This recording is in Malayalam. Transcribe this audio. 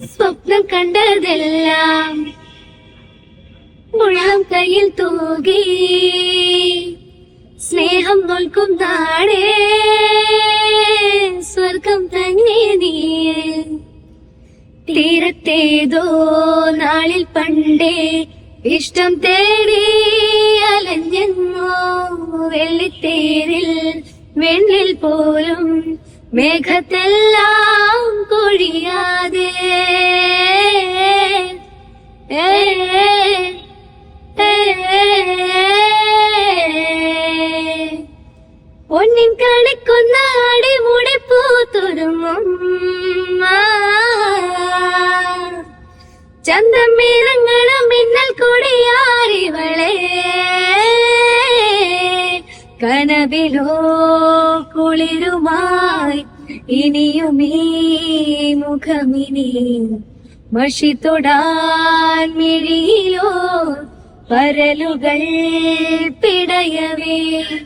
സ്വപ്നം കണ്ടതെല്ലാം മുഴം കയ്യിൽ തൂകി സ്നേഹം നോൽക്കും നാടേ സ്വർഗം തന്നെ നീ തീരത്തേതോ നാളിൽ പണ്ടേ ഇഷ്ടം തേടി അലഞ്ഞെന്നോ വെള്ളിത്തേരിൽ വെണ്ണിൽ പോലും മേഘത്തെല്ലാം കൊഴിയാതെ പൊന്നിൻ കണിക്കുന്ന അടിമുടി പൂത്തുരുങ്ങും ചന്തമീനങ്ങളും മിന്നൽ കൊടിയാറിവളെ കനവിലോ കുളിരുമായി ഇനിയുമീ മുഖമിനി മഷി തൊടാൻ മിഴിയിലോ പരലുകൾ പിടയവേ